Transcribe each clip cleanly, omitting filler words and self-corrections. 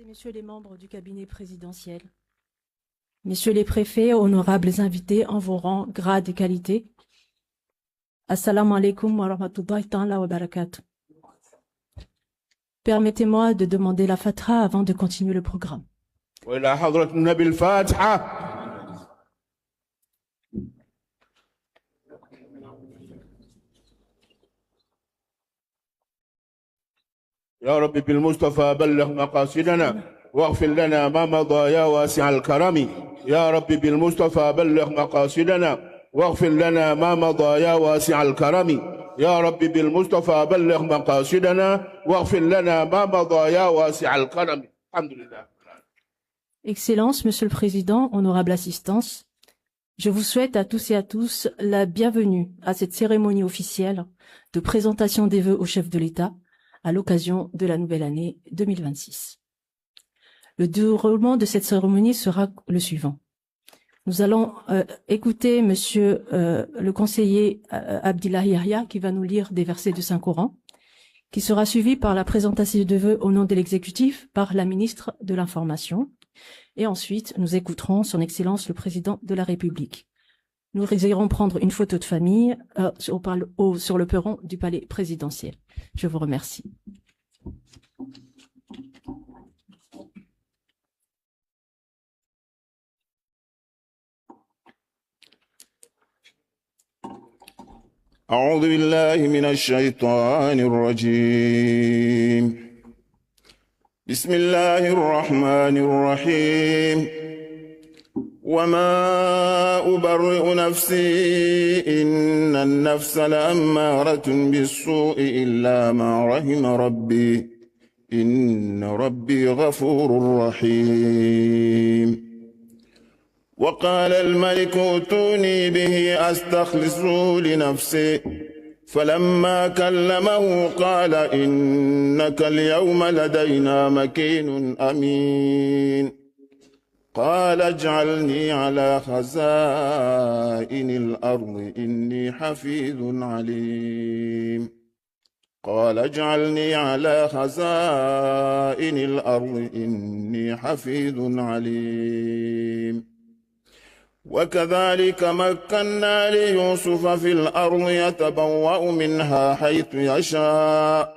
Messieurs les membres du cabinet présidentiel, Messieurs les préfets, honorables invités en vos rangs, grades et qualités, Assalamu alaikum wa rahmatullahi ta'ala wa barakatuh. Permettez-moi de demander la fatha avant de continuer le programme. وإلى حضرة النبي الفاتحة. يا رب بالمصطفى بلغ مقاصدنا واغفر لنا ما مضى يا واسع الكرم. يا رب بالمصطفى بلغ مقاصدنا واغفر لنا ما مضى يا واسع الكرم. يا رب بالمصطفى بلغ مقاصدنا واغفر لنا ما مضى يا واسع الكرم. الحمد لله. Excellences, Monsieur le Président, honorable assistance, je vous souhaite à tous et à tous la bienvenue à cette cérémonie officielle de présentation des vœux au chef de l'État à l'occasion de la nouvelle année 2026. Le déroulement de cette cérémonie sera le suivant. Nous allons écouter Monsieur le conseiller Abdillahi Yahya qui va nous lire des versets du Saint-Coran, qui sera suivi par la présentation de vœux au nom de l'exécutif par la ministre de l'Information. Et ensuite, nous écouterons son Excellence le Président de la République. Nous irons prendre une photo de famille sur le perron du palais présidentiel. Je vous remercie. أعوذ بالله من الشيطان الرجيم. بسم الله الرحمن الرحيم. وما أبرئ نفسي إن النفس لأمارة بالسوء إلا ما رحم ربي إن ربي غفور رحيم. وقال الملك ائتوني به أستخلصه لنفسي فلما كلمه قال إنك اليوم لدينا مكين أمين. قال اجعلني على خزائن الأرض إني حفيظ عليم. قال اجعلني على خزائن الأرض إني حفيظ عليم. وكذلك مكنا ليوسف في الأرض يتبوأ منها حيث يشاء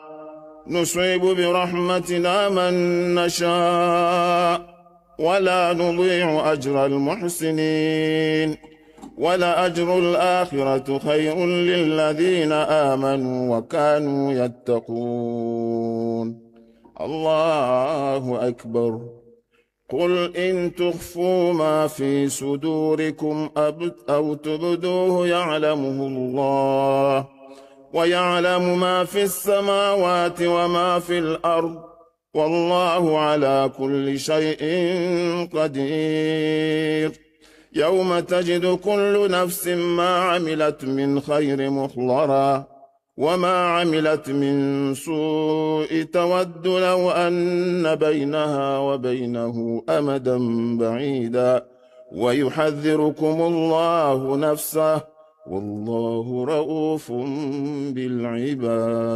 نصيب برحمتنا من نشاء ولا نضيع أجر المحسنين ولأجر الآخرة خير للذين آمنوا وكانوا يتقون. الله أكبر. قل إن تخفوا ما في صدوركم أو تبدوه يعلمه الله ويعلم ما في السماوات وما في الأرض والله على كل شيء قدير. يوم تجد كل نفس ما عملت من خير محضرا وما عملت من سوء تود لو أن بينها وبينه أمدا بعيدا ويحذركم الله نفسه والله رؤوف بالعباد.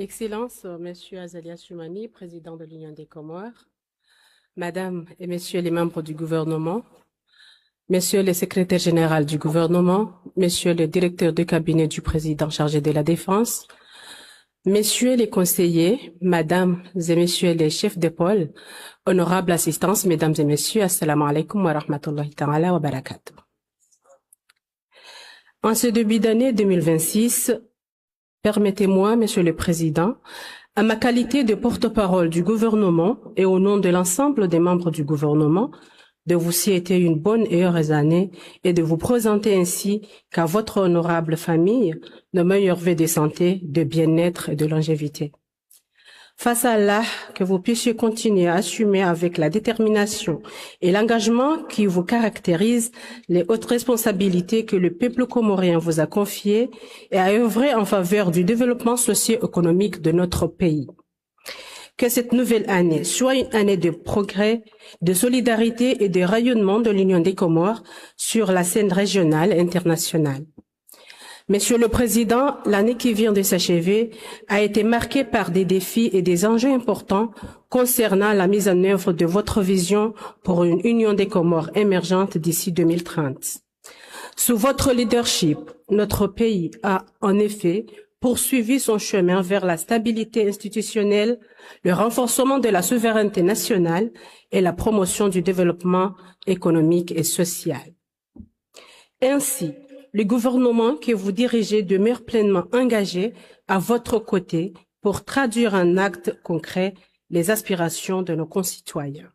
Excellences, Monsieur Azalia Soumani, président de l'Union des Comores, Madame et Messieurs les membres du gouvernement, Messieurs les secrétaires généraux du gouvernement, Messieurs le directeur de cabinet du président chargé de la Défense, Messieurs les conseillers, Mesdames et Messieurs les chefs de pôle, honorables assistances, Mesdames et Messieurs, Assalamu alaikum wa rahmatullahi ta'ala wa barakatuh. En ce début d'année 2026, permettez-moi, Monsieur le Président, à ma qualité de porte-parole du gouvernement et au nom de l'ensemble des membres du gouvernement, de vous souhaiter une bonne et heureuse année et de vous présenter ainsi qu'à votre honorable famille de meilleurs vœux de santé, de bien-être et de longévité. Face à Allah, que vous puissiez continuer à assumer avec la détermination et l'engagement qui vous caractérise les hautes responsabilités que le peuple comorien vous a confiées et à œuvrer en faveur du développement socio-économique de notre pays. Que cette nouvelle année soit une année de progrès, de solidarité et de rayonnement de l'Union des Comores sur la scène régionale et internationale. Monsieur le Président, l'année qui vient de s'achever a été marquée par des défis et des enjeux importants concernant la mise en œuvre de votre vision pour une Union des Comores émergente d'ici 2030. Sous votre leadership, notre pays a, en effet, poursuivi son chemin vers la stabilité institutionnelle, le renforcement de la souveraineté nationale et la promotion du développement économique et social. Ainsi, le gouvernement que vous dirigez demeure pleinement engagé à votre côté pour traduire en actes concrets les aspirations de nos concitoyens.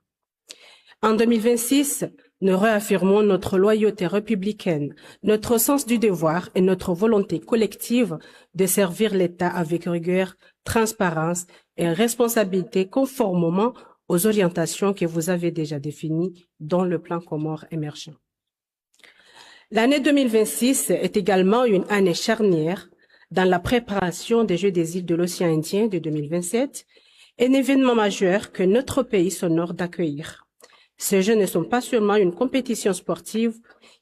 En 2026, nous réaffirmons notre loyauté républicaine, notre sens du devoir et notre volonté collective de servir l'État avec rigueur, transparence et responsabilité conformément aux orientations que vous avez déjà définies dans le plan Comores émergent. L'année 2026 est également une année charnière dans la préparation des Jeux des îles de l'océan Indien de 2027, un événement majeur que notre pays s'honore d'accueillir. Ces Jeux ne sont pas seulement une compétition sportive,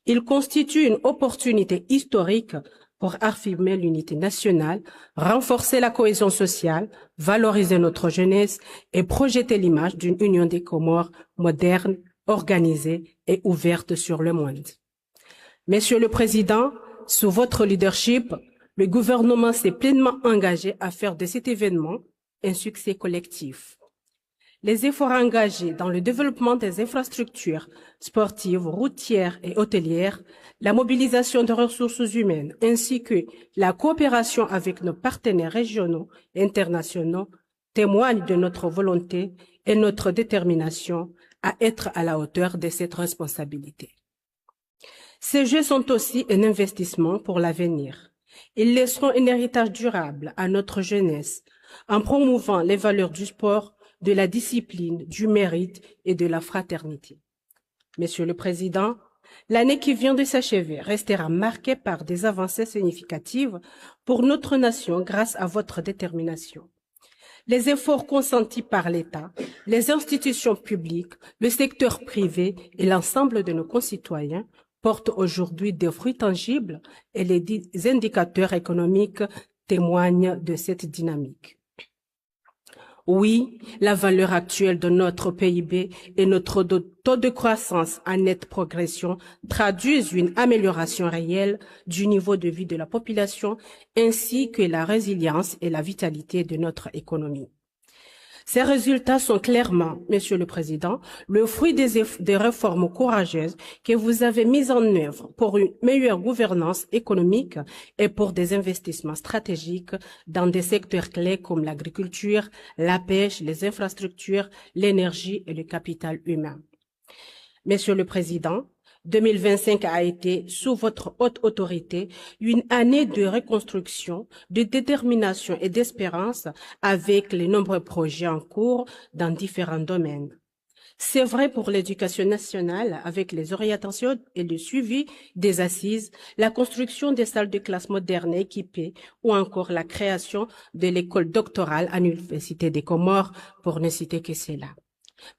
ils constituent une opportunité historique pour affirmer l'unité nationale, renforcer la cohésion sociale, valoriser notre jeunesse et projeter l'image d'une Union des Comores moderne, organisée et ouverte sur le monde. Monsieur le Président, sous votre leadership, le gouvernement s'est pleinement engagé à faire de cet événement un succès collectif. Les efforts engagés dans le développement des infrastructures sportives, routières et hôtelières, la mobilisation de ressources humaines ainsi que la coopération avec nos partenaires régionaux et internationaux témoignent de notre volonté et notre détermination à être à la hauteur de cette responsabilité. Ces Jeux sont aussi un investissement pour l'avenir. Ils laisseront un héritage durable à notre jeunesse en promouvant les valeurs du sport, de la discipline, du mérite et de la fraternité. Monsieur le Président, l'année qui vient de s'achever restera marquée par des avancées significatives pour notre nation grâce à votre détermination. Les efforts consentis par l'État, les institutions publiques, le secteur privé et l'ensemble de nos concitoyens portent aujourd'hui des fruits tangibles et les indicateurs économiques témoignent de cette dynamique. Oui, la valeur actuelle de notre PIB et notre taux de croissance en nette progression traduisent une amélioration réelle du niveau de vie de la population ainsi que la résilience et la vitalité de notre économie. Ces résultats sont clairement, Monsieur le Président, le fruit des réformes courageuses que vous avez mises en œuvre pour une meilleure gouvernance économique et pour des investissements stratégiques dans des secteurs clés comme l'agriculture, la pêche, les infrastructures, l'énergie et le capital humain. Monsieur le Président, 2025 a été, sous votre haute autorité, une année de reconstruction, de détermination et d'espérance avec les nombreux projets en cours dans différents domaines. C'est vrai pour l'éducation nationale avec les orientations et le suivi des assises, la construction des salles de classe modernes et équipées ou encore la création de l'école doctorale à l'Université des Comores, pour ne citer que cela.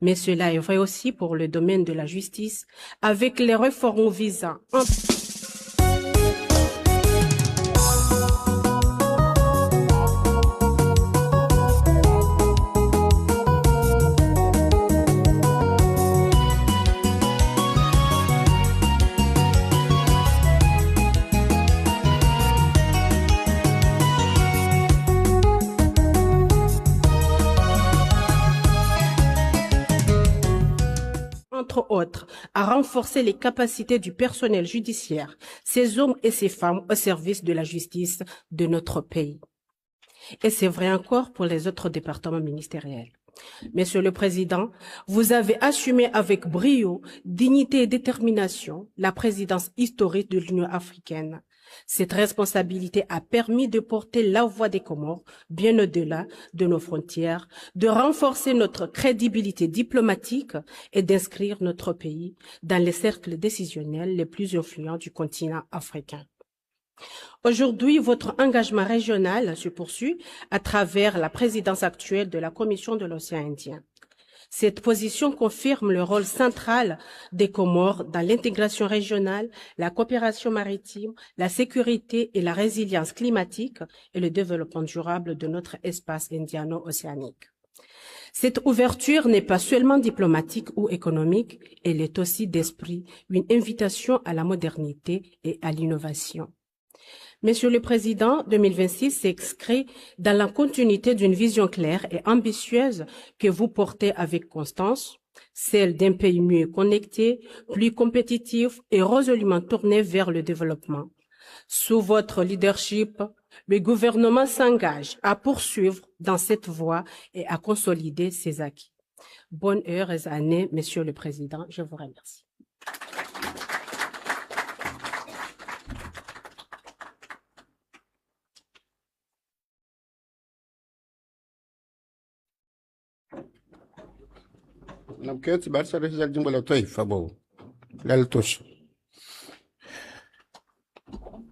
Mais cela est vrai aussi pour le domaine de la justice, avec les réformes visant entre autres, à renforcer les capacités du personnel judiciaire, ces hommes et ces femmes au service de la justice de notre pays. Et c'est vrai encore pour les autres départements ministériels. Monsieur le Président, vous avez assumé avec brio, dignité et détermination la présidence historique de l'Union africaine. Cette responsabilité a permis de porter la voix des Comores bien au-delà de nos frontières, de renforcer notre crédibilité diplomatique et d'inscrire notre pays dans les cercles décisionnels les plus influents du continent africain. Aujourd'hui, votre engagement régional se poursuit à travers la présidence actuelle de la Commission de l'océan Indien. Cette position confirme le rôle central des Comores dans l'intégration régionale, la coopération maritime, la sécurité et la résilience climatique et le développement durable de notre espace indiano-océanique. Cette ouverture n'est pas seulement diplomatique ou économique, elle est aussi d'esprit, une invitation à la modernité et à l'innovation. Monsieur le Président, 2026 s'inscrit dans la continuité d'une vision claire et ambitieuse que vous portez avec constance, celle d'un pays mieux connecté, plus compétitif et résolument tourné vers le développement. Sous votre leadership, le gouvernement s'engage à poursuivre dans cette voie et à consolider ses acquis. Bonne heureuse année, Monsieur le Président. Je vous remercie.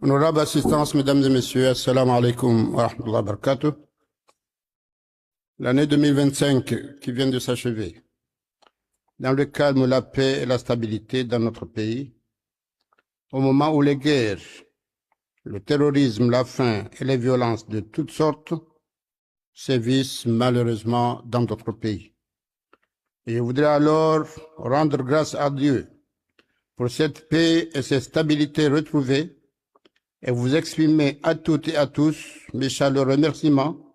Honorable assistance, mesdames et messieurs, assalamu alaikum wa rahmatullahi wa barakatuh. L'année 2025 qui vient de s'achever, dans le calme, la paix et la stabilité dans notre pays, au moment où les guerres, le terrorisme, la faim et les violences de toutes sortes sévissent malheureusement dans notre pays. Et je voudrais alors rendre grâce à Dieu pour cette paix et cette stabilité retrouvées et vous exprimer à toutes et à tous mes chaleureux remerciements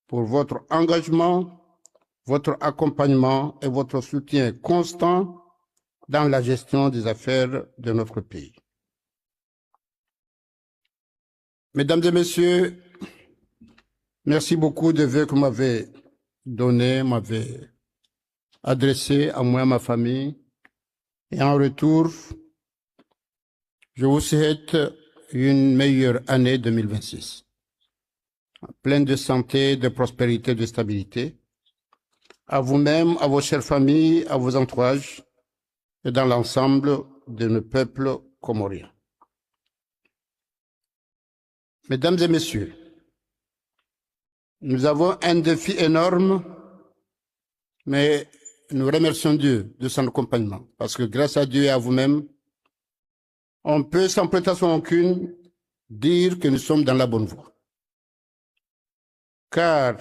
pour votre engagement, votre accompagnement et votre soutien constant dans la gestion des affaires de notre pays. Mesdames et messieurs, merci beaucoup des vœux que vous m'avez donnés, m'avez adressé à moi et à ma famille. Et en retour, je vous souhaite une meilleure année 2026, pleine de santé, de prospérité, de stabilité, à vous-même, à vos chères familles, à vos entourages et dans l'ensemble de nos peuples comoriens. Mesdames et messieurs, nous avons un défi énorme, mais nous remercions Dieu de son accompagnement, parce que grâce à Dieu et à vous-même, on peut sans prétention aucune dire que nous sommes dans la bonne voie. Car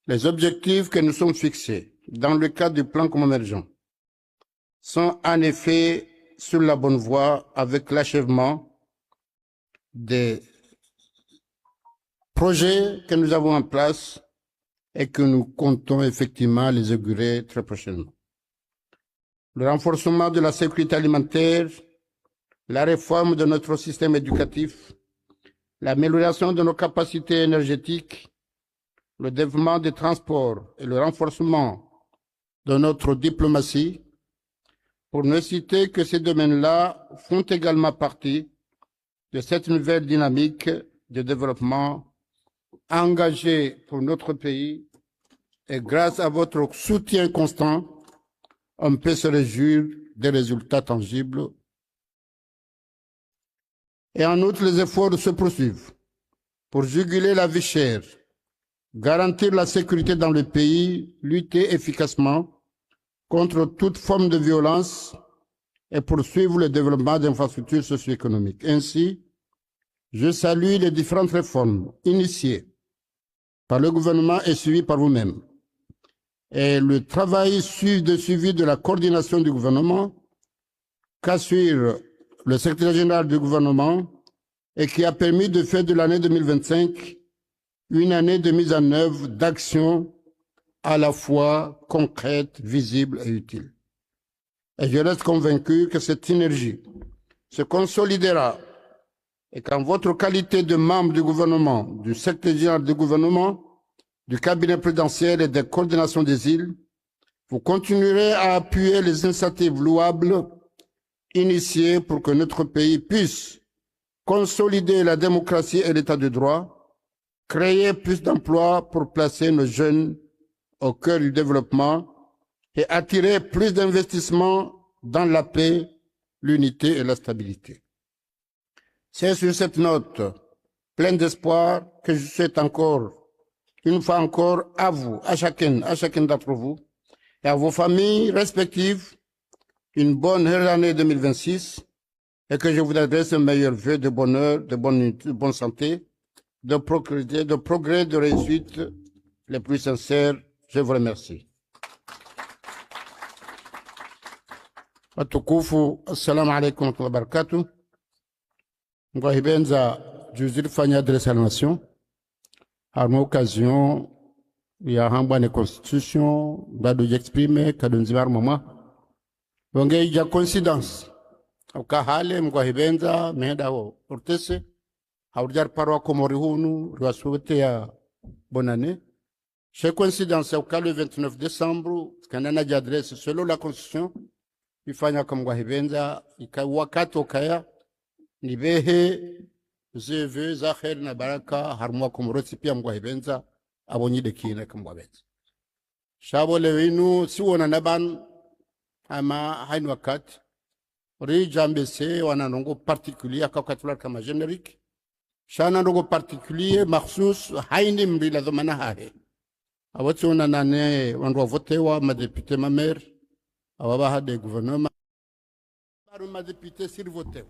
les objectifs que nous sommes fixés dans le cadre du plan commun émergent sont en effet sur la bonne voie avec l'achèvement des projets que nous avons en place et que nous comptons effectivement les augurer très prochainement. Le renforcement de la sécurité alimentaire, la réforme de notre système éducatif, l'amélioration de nos capacités énergétiques, le développement des transports et le renforcement de notre diplomatie, pour ne citer que ces domaines-là, font également partie de cette nouvelle dynamique de développement engagée pour notre pays, et grâce à votre soutien constant, on peut se réjouir des résultats tangibles. Et en outre, les efforts se poursuivent pour juguler la vie chère, garantir la sécurité dans le pays, lutter efficacement contre toute forme de violence et poursuivre le développement d'infrastructures socio-économiques. Ainsi, je salue les différentes réformes initiées par le gouvernement et suivies par vous-même, et le travail de suivi de la coordination du gouvernement qu'assure le secrétaire général du gouvernement et qui a permis de faire de l'année 2025 une année de mise en œuvre d'actions à la fois concrètes, visibles et utiles. Et je reste convaincu que cette synergie se consolidera et qu'en votre qualité de membre du gouvernement, du secrétaire général du gouvernement, du cabinet présidentiel et des coordinations des îles, vous continuerez à appuyer les initiatives louables initiées pour que notre pays puisse consolider la démocratie et l'état de droit, créer plus d'emplois pour placer nos jeunes au cœur du développement et attirer plus d'investissements dans la paix, l'unité et la stabilité. C'est sur cette note pleine d'espoir que je souhaite encore, une fois encore, à vous, à chacun d'entre vous et à vos familles respectives, une bonne année 2026 et que je vous adresse un meilleur vœu de bonheur, de bonne santé, de progrès, de réussite les plus sincères. Je vous remercie. Watukufu, assalamu alaikum wa rahmatullahi wa barakatuh. Ngwahibenza juzir fanya adresse à la nation. À l'occasion, il y a une constitution, d'ado j'exprime, kadonzimar mama. Wonge ya coïncidence. Au kahale mgwahibenza mehenda ho ortese. Haurjar parwa komori hunu, riwasuwete ya bonane. Chez coïncidence, au cas le 29 décembre, kanana j'adresse selon la constitution, ifanya kama Ngwahibenza wakati okaya nibehe zeve za khair na baraka harmwa kumroti pia Ngwahibenza abonyide kina kama Ngwahibenza shabo lewinu siwona naban ama hain wakati ri jambese wana nongo particulier kakatula kama generique shana nongo particulier makhsus haini mbila dhamana hahe awati ona nane wandu votewa madepute mamer awabaha de gouvernement baru madepute sir votewa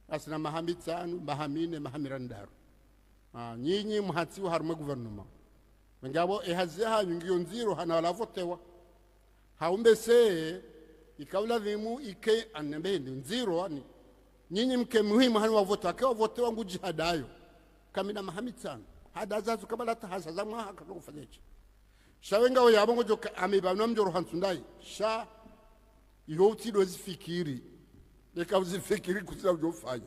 asna mahamitsanu mahamine mahamirandaru nyinyi muhatsi haruma gouvernement ngabo ehazeha ngio nziro hana wala votewa haumbese ikawla dhimu ike anembe nziro ani nyinyi mke muhimu hana wavotewa kwa votewa nguji hadayo kamina mahamitsanu hadazazu kabala tahasa za mwa akakufanyaje shawenga wa yabongo joka amibano mjoro hansundai sha yoti dozi fikiri deka uzifikiri kuzila ujofanya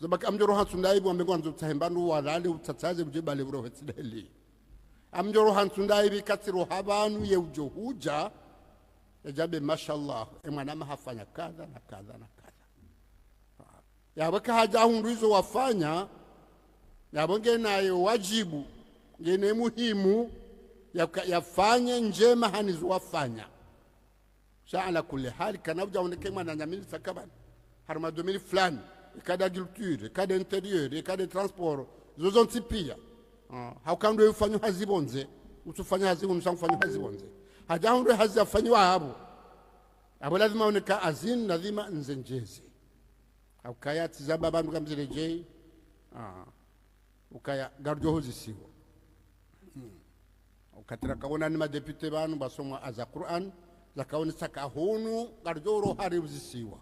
zabaka amjoro hansundai bo ambengo anzo tsahembanu walale utsatsaze ujebale bro hetsideli amjoro hansundai bikatsiro habanu ye ujohuja yajabe mashallah emwana mahafanya kadha na kadha na kadha yabaka haja hunduizo wafanya yabonge nayo wajibu ngene muhimu yafanye njema haniziwafanya ala kulli hali kana ujaoneke mwana nyamili sakaban harma 2000 fulani ikada agriculture ikada interieur ikada transport zozonti pia haukando ufanywa hazibonze utufanya hazibu msangufanywa hazibonze hajaundu hazafanywa abo lazima oneka azin lazima nzenjezi haukaya tizaba bandu kamzirejei ukaya garjo hozisiwo ukatira kaona ni madepute banu basomwa aza Qur'an zakaoni saka hunu garjoro hari uzisiwa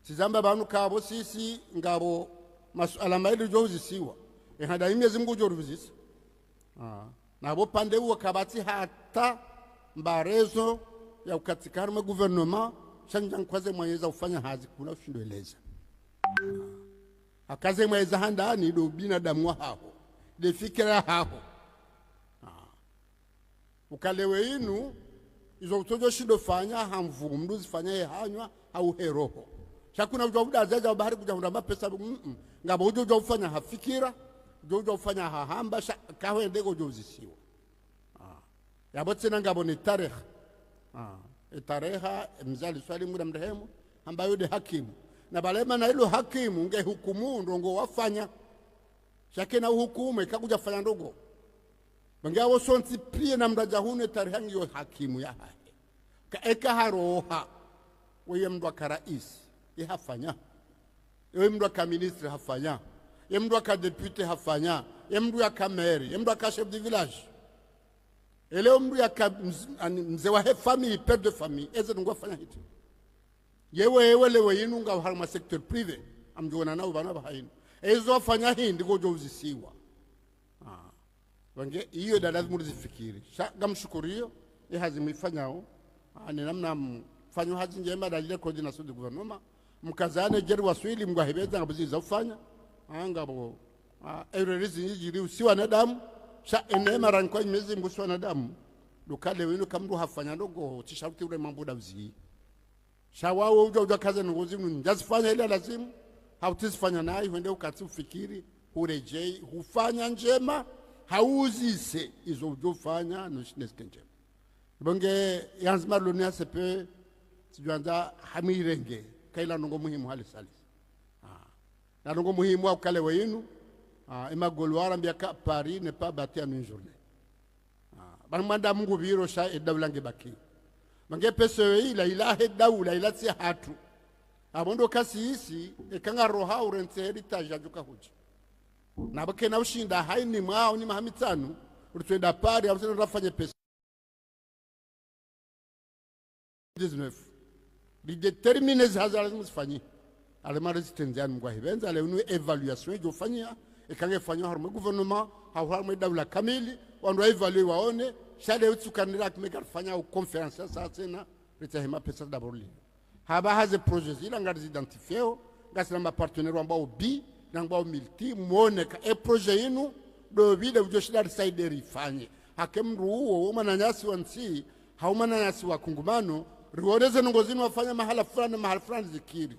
tizamba banu kabo sisi ngabo masuala maili jo uzisiwa hada imyezi mgujo ruzisi nabo pande uwa kabati hata mbarezo ya ukatikari gouvernement shanja kwaze mweza ufanya hazi kuna ushindoeleza akaze mweza handani do binadamu hao de fikira hao ukalewe inu izo utojo shido fanya hamvu mduzi fanya hanywa au heroho shakuna ujobuda zaza bahari kujahunda mapesa ngabo ujojo ufanya hafikira ujojo ufanya hahamba kawe ndego ujozisiwa yabotsena ngabo ni tarehe tareha mzali swali muda mrehemu ambayo de hakimu na balema na ilo hakimu nge hukumu ndongo wafanya shakena uhukumu ikakuja fanya ndogo bangawo sonti prie na mraja hune tarehe yo hakimu ya hae ka eka haroha weye mdwa ka rais hafanya weye mdwa ka ministre hafanya ye mdwa ka depute hafanya ye mdwa ka maire ye mdwa ka chef de village ele mdwa ka mzee wa famille père de famille eze ngo fanya hiti yewe lewe yinu nga harma secteur privé amjona nao bana bahaini ezo fanya hindi gojo uzisiwa wange hiyo da lazima uzifikiri gamshukurio hazimifanyao ani namna mfanyo hazi njema dalile coordination de gouvernement mkazane jeri waswili Ngwahibeza ngabuziza ufanya ngabo ererizi njiri usiwa na damu enema rankwa imezi mbusiwa na damu dukale winu kamdu hafanya ndogo tishauti ule mambo da uzi shawawo ujo kaza ngozi njazifanya ile lazimu hautizifanya naye uende ukati ufikiri urejei hufanya njema hauzise izo ujofanya noshineske njema bonge yanzima lunia sepe sijuanza hamirenge kaila nongo muhimu hali salis na nongo muhimu au kale wenu ima golwara mbiaka Paris n'est pas bâti en une journée banmanda mungu biro sha edawlange baki mange PCE ila hedawula ila si hatu abondo kasi isi ekanga roha urense heritage ajuka huji na bake na ushinda haini mwao ni mahamitsanu urutwenda Paris abusena rafanye pesa 19 bidetermine zaza lazimufanye alema resistance ya mgwa hibenza ale unu evaluation jo fanya ekange fanya harmo gouvernement harmo dawla kamili wando evaluate waone shale utsukanira kumeka fanya au conference sasa tena retahema pesa d'abord haba haze projets ila ngari identifier ngasina ma partenaire ambao bi na ambao multi muone ka e projet yinu do bide ujoshida side rifanye hakemru huo mananyasi wansi haumananyasi wa kungumano riwodeze nongozini wafanya mahala fulani zikiri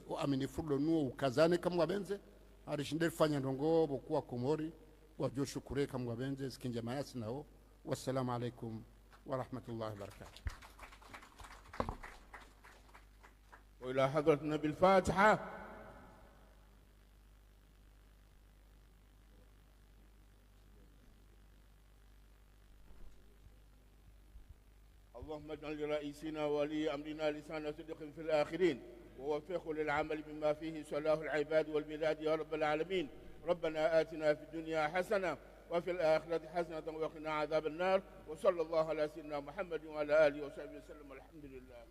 ko aminifu nuo ukazane kama wabenze arishinde fanya ndongo bokuwa komori wajoshukure kama wabenze sikinja mayasi nao wassalamu alaikum wa rahmatullahi wa barakatuh وإلى حضرة النبي الفاتحة. اللهم اجعل لرئيسنا ولي أمرنا لسان صدق في الآخرين ووفقه للعمل بما فيه صلاح العباد والبلاد يا رب العالمين. ربنا آتنا في الدنيا حسنة وفي الآخرة حسنة وقنا عذاب النار وصلى الله على سيدنا محمد وعلى آله وصحبه وسلم والحمد لله.